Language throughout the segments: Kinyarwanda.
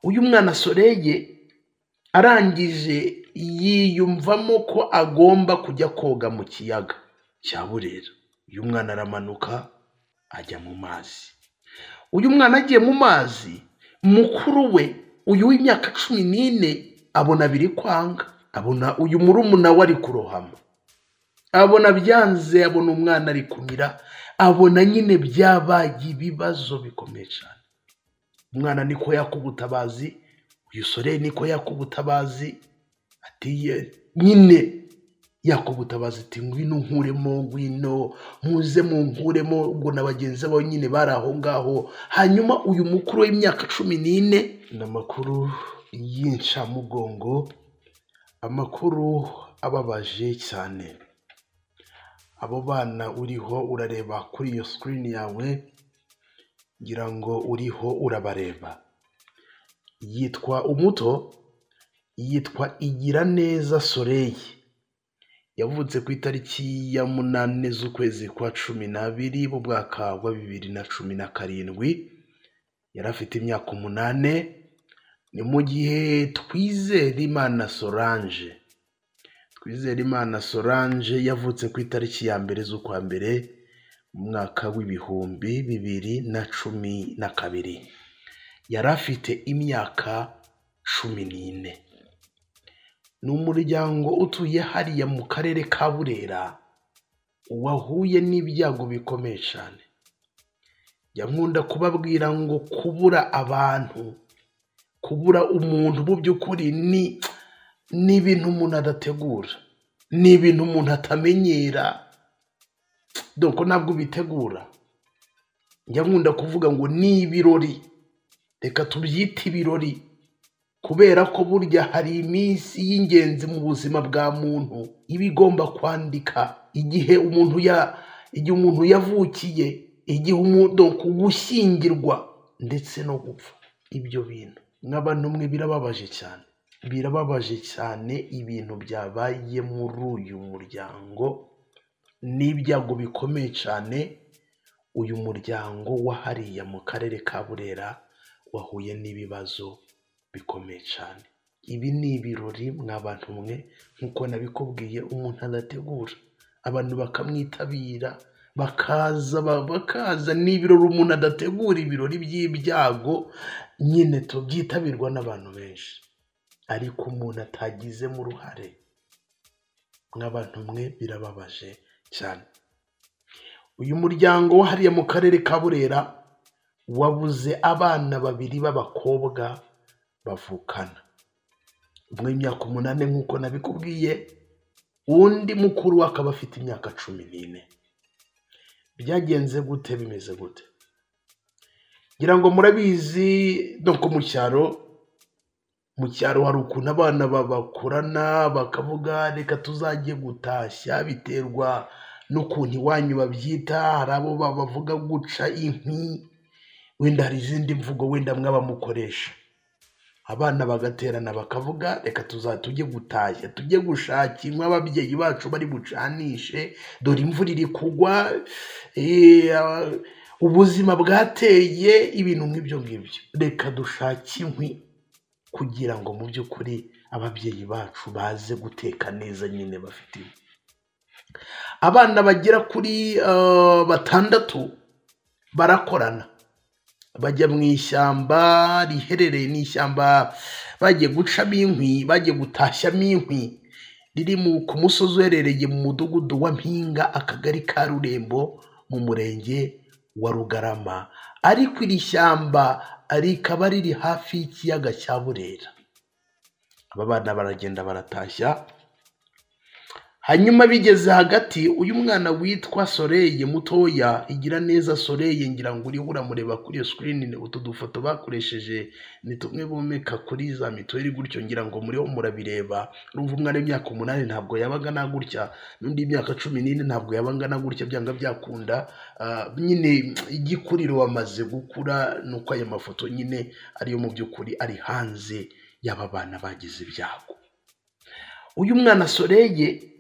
uyu mwana Soreye arangije yiyumvamo ko agomba kujya koga mu kiyaga cya Burera. Uyu mwana aramanuka ajya mu mazi. Uyu mwana agiye mu mazi, mukuru we uyu w'imyaka 14 abona biri kwanga, abona uyu murumuna we ari kurohama, abona byanze, abona umwana ari kumira, abona nyine byabaye ibibazo bikomeye cyane. Umwana niko yakubutabazi, uyu Soreye niko yakubutabazi, atiye nyine yakubutabazi ati ngwino nkuremo, ngwino muze mu nkuremo. Ubwo na bagenzi babo nyine bari aho ngaho. Hanyuma uyu mukuru w'imyaka 14 n'amakuru y'incamugongo, amakuru ababaje cyane. Abo bana uriho urareba kuri iyo screen yawe, ngira ngo uriho urabareba. Yitwa umuto, yitwa Igiraneza Soreye. Yavutse ku itariki ya 8 z'ukwezi kwa 12 mu mwaka wa 2017. Yari afite imyaka 8. Ni mu gihe Twizerimana Solange yavutse ku itariki ya 1 z'ukwa 1 mu mwaka w'ibihumbi 2012. Yari afite imyaka 14. Ni umuryango utuye hariya mu karere ka Burera wahuye n'ibyago bikomeye cyane. Yankunda kubabwira ngo kubura abantu, kubura umuntu mu by'ukuri ni ibintu umuntu adategura, ni ibintu umuntu atamenyera, doko ntabwo bitegura. Yankunda kuvuga ngo ni ibirori, reka tubyite ibirori, kubera ko burya hari iminsi y'ingenzi mu buzima bwa muntu iba igomba kwandika. Igihe umuntu yavukiye, igihe umuntu gushyingirwa ndetse no gupfa. Ibyo bintu n'abantu mwe birababaje cyane ibintu byabaye muri uyu muryango. N'ibyago bikomeye cyane. Uyu muryango wahariya mu karere ka Burera wahuye n'ibibazo bikomeye cyane. Ibi ni ibirori mw'abantu mwe, nkuko nabikubwiye, umuntu adategura. Abantu bakamwitabira, bakaza n'ibirori umuntu adategura. Ibirori by'ibyago nyine tubyitabirwa n'abantu benshi, ariko umuntu atagizemo uruhare. Mw'abantu mwe birababaje cyane. Uyu muryango hariya mu karere ka Burera wabuze abana 2 b'abakobwa bavukana. Umwe imyaka 8 nkuko nabikubwiye, undi mukuru akaba afite imyaka 14. Byagenze gute, bimeze gute? Ngira ngo murabizi doko mu cyaro hari ukuntu abana babakurana bakavuga reka tuzajye gutashya, biterwa n'ukuntu iwanyu babyita. Hari abo bavuga guca inkwi, wenda hari izindi mvugo wenda mwaba mukoresha. Abana bagaterana bakavuga reka tujye gutashya, tujye gushaka inkwi ababyeyi bacu bari bucanishe, dore imvura iri kugwa, ubuzima bwateye, ibintu nk'ibyo ngibyo. Reka dushake inkwi kugira ngo mu by'ukuri ababyeyi bacu baze guteka neza nyine bafite inkwi. Abana bagera kuri 6 barakorana bajya mu ishyamba riherereye n'ishyamba, bagiye gucamo inkwi, bagiye gutashyamo inkwi, riri ku musozi uherereye mu mudugudu wa Mpinga, akagari ka Rurembo, mu murenge wa Rugarama. Ariko iri shyamba rikaba riri hafi y'ikiyaga cya Burera. Aba bana baragenda baratashya. Hanyuma bigeze hagati, uyu mwana witwa Soreye mutoya, Igiraneza Soreye, ngira ngo uri uramureba kuri iyo screen. Utu dufoto bakoresheje ni tumwe bomeka kuri za mituweli gutyo, ngira ngo muriho murabireba. Urumva umwana w'imyaka 8 ntabwo yabaga na gutya, n'undi imyaka 14 ntabwo yabaga na gutya, byanga byakunda. Nyine igikuriro wamaze gukura, nuko aya mafoto nyine ariyo mu by'ukuri ari hanze y'aba bana bagize ibyago. Uyu mwana Soreye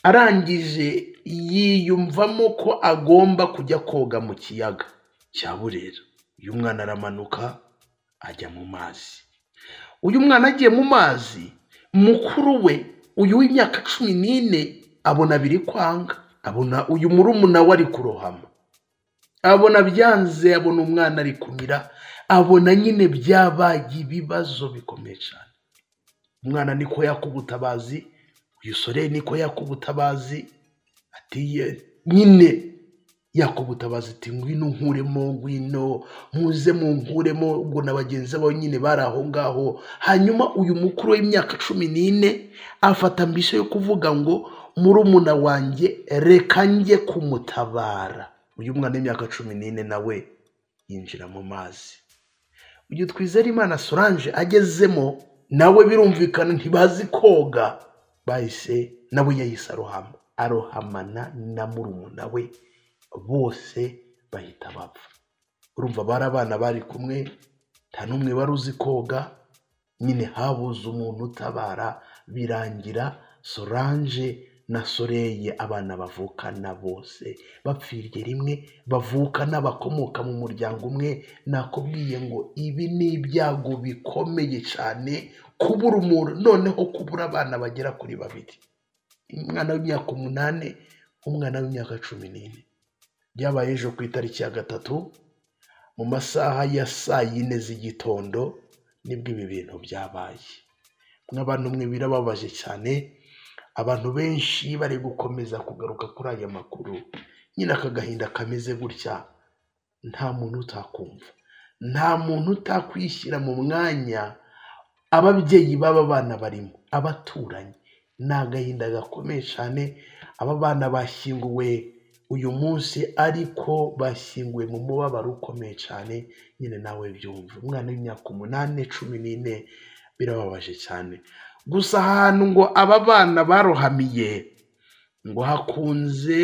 arangije yiyumvamo ko agomba kujya koga mu kiyaga cya Burera. Uyu mwana aramanuka ajya mu mazi. uyu mwana agiye mu mazi, mukuru we uyu w'imyaka 14 abona biri kwanga, abona uyu murumuna we ari kurohama, abona byanze, abona umwana ari kumira, abona nyine byabaye ibibazo bikomeye cyane. Umwana niko yakubutabazi, uyu sore niko yakubutabazi, atiye nyine yakubutabazi ati ngwino nkuremo, ngwino muze mu nkuremo. Ubwo na bagenzi babo nyine bari aho ngaho. Hanyuma uyu mukuru w'imyaka 14 afata mbisho yo kuvuga ngo murumuna wanjye reka njye kumutabara. Uyu mwana w'imyaka 14 nawe yinjira mu mazi. Uyu Twizerimana Solange agezemo nawe birumvikana ntibazi koga, bahise nawe yahise arohamana na murumuna we, bose bahita bapfa. Urumva bari abana bari kumwe, nta n'umwe wari uzi koga, nyine habuze umuntu utabara, birangira Solange na Soreye abana bavukana bose bapfiriye rimwe, bavukana bakomoka mu muryango umwe. Nakubwiye ngo ibi ni ibyago bikomeye cyane, kubura umuntu, noneho kubura abana bagera kuri 2, umwana w'imyaka 8, umwana w'imyaka 14. Byabaye ejo ku itariki ya 3 mu masaha ya saa 4 z'igitondo nibwo ibi bintu byabaye. Mw'abantu mwe birababaje cyane, abantu benshi bari gukomeza kugaruka kuri aya makuru. Nyine akagahinda kameze gutya nta muntu utakumva, nta muntu utakwishyira mu mwanya ababyeyi baba bana barimo, abaturanyi. Ni agahinda gakomeye cyane. Aba bana bashyinguwe uyu munsi, ariko bashyinguwe mu mubabaro ukomeye cyane. Nyine nawe byumva, umwana w'imyaka 8, 14 birababaje cyane. Gusa ahantu ngo aba bana barohamiye ngo hakunze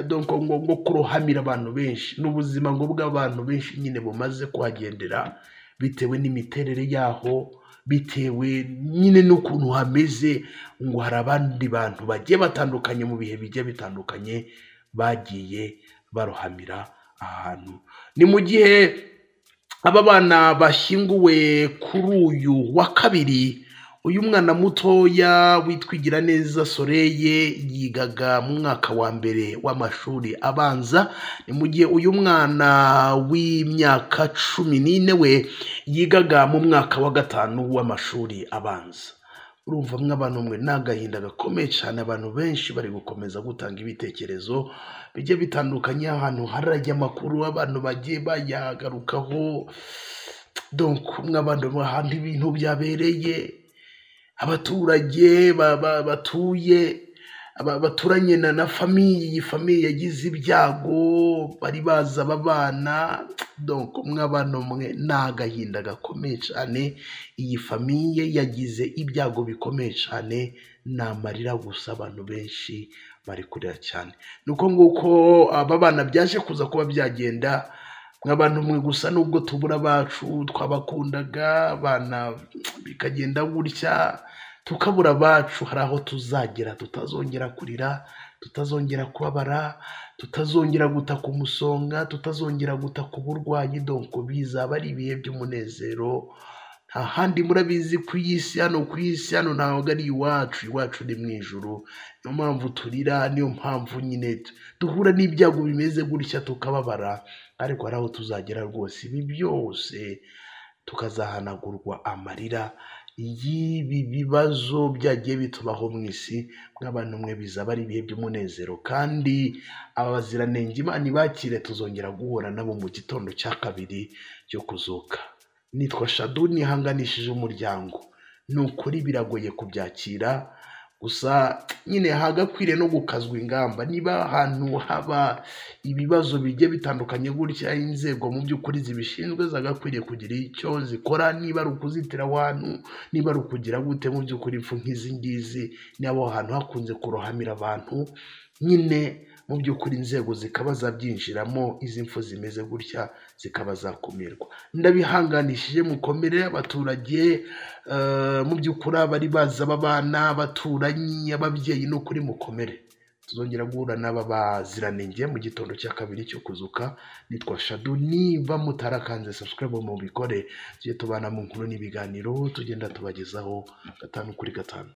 ngo kurohamira abantu benshi, n'ubuzima ngo bw'abantu benshi nyine bumaze kuhagendera, bitewe n'imiterere yaho, bitewe nyine n'ukuntu hameze. Ngo hari abandi bantu bagiye batandukanye mu bihe bigiye bitandukanye bagiye barohamira ahantu. Ni mu gihe aba bana bashyinguwe kuri uyu wa kabiri. Uyu mwana mutoya witwigira neza Soreye yigaga mu mwaka wa mbere w'amashuri abanza. Ni mu gihe uyu mwana w'imyaka 14 we yigaga mu mwaka wa 5 w'amashuri abanza. Urumva mw'abantu mwe n'agahinda gakomeye cyane. Abantu benshi bari gukomeza gutanga ibitekerezo bijye bitandukanye, ahantu harajya amakuru abantu bagiye bayagarukaho. Donc mw'abantu bahandi ibintu byabereye, abaturage batuye baturanye na famiye, iyi famiye yagize ibyago, bari baza aba bana. Donc mw'abantu mwe n'agahinda gakomeye cyane. Iyi famiye yagize ibyago bikomeye cyane, n'amarira gusa. Abantu benshi bari kurira cyane. Nuko nguko aba bana byaje kuza kuba byagenda. Mw'abantu mwe gusa nubwo tubura bacu twabakundaga, abana bikagenda gutya, tukabura bacu, hari aho tuzagera tutazongera kurira, tutazongera kubabara, tutazongera gutaka umusonga, tutazongera gutaka uburwayi. Donc bizaba ari ibihe by'umunezero. Nta handi murabizi ku isi hano, ku isi hano ntabwo ari iwacu, iwacu ni mu ijuru. Niyo mpamvu turira, niyo mpamvu nyine duhura n'ibyago bimeze gutya tukababara, ariko hari aho tuzagera rwose ibi byose tukazahanagurwa amarira y'ibi bibazo byagiye bitubaho mu isi. Mw'abantu mwe bizaba ari ibihe by'umunezero, kandi abaziranenge Imana ibakire, tuzongera guhura nabo mu gitondo cya 2 cyo kuzuka. Nitwa Shadu, nihanganishije umuryango. Ni ukuri biragoye kubyakira, gusa nyine hagakwiriye no gukazwa ingamba. Niba ahantu haba ibibazo bigiye bitandukanye gutya, inzego mu by'ukuri zibishinzwe zagakwiriye kugira icyo zikora. Niba ari ukuzitira abantu, niba ari ukugira gute, mu by'ukuri impfu nk'izi ngizi niba ahantu hakunze kurohamira abantu, nyine mu by'ukuri inzego zikaba zabyinjiramo, izi mfu zimeze gutya zikaba zakumirwa. Ndabihanganishije, mukomere abaturage. Mu by'ukuri abari baza aba bana, abaturanyi, ababyeyi, n'ukuri mukomere. tuzongera guhura n'aba baziranenge mu gitondo cya kabiri cyo kuzuka. Nitwa Shadu, niba mutarakanze subscribe mu bikore, tujye tubana mu nkuru n'ibiganiro tugenda tubagezaho 5 kuri 5.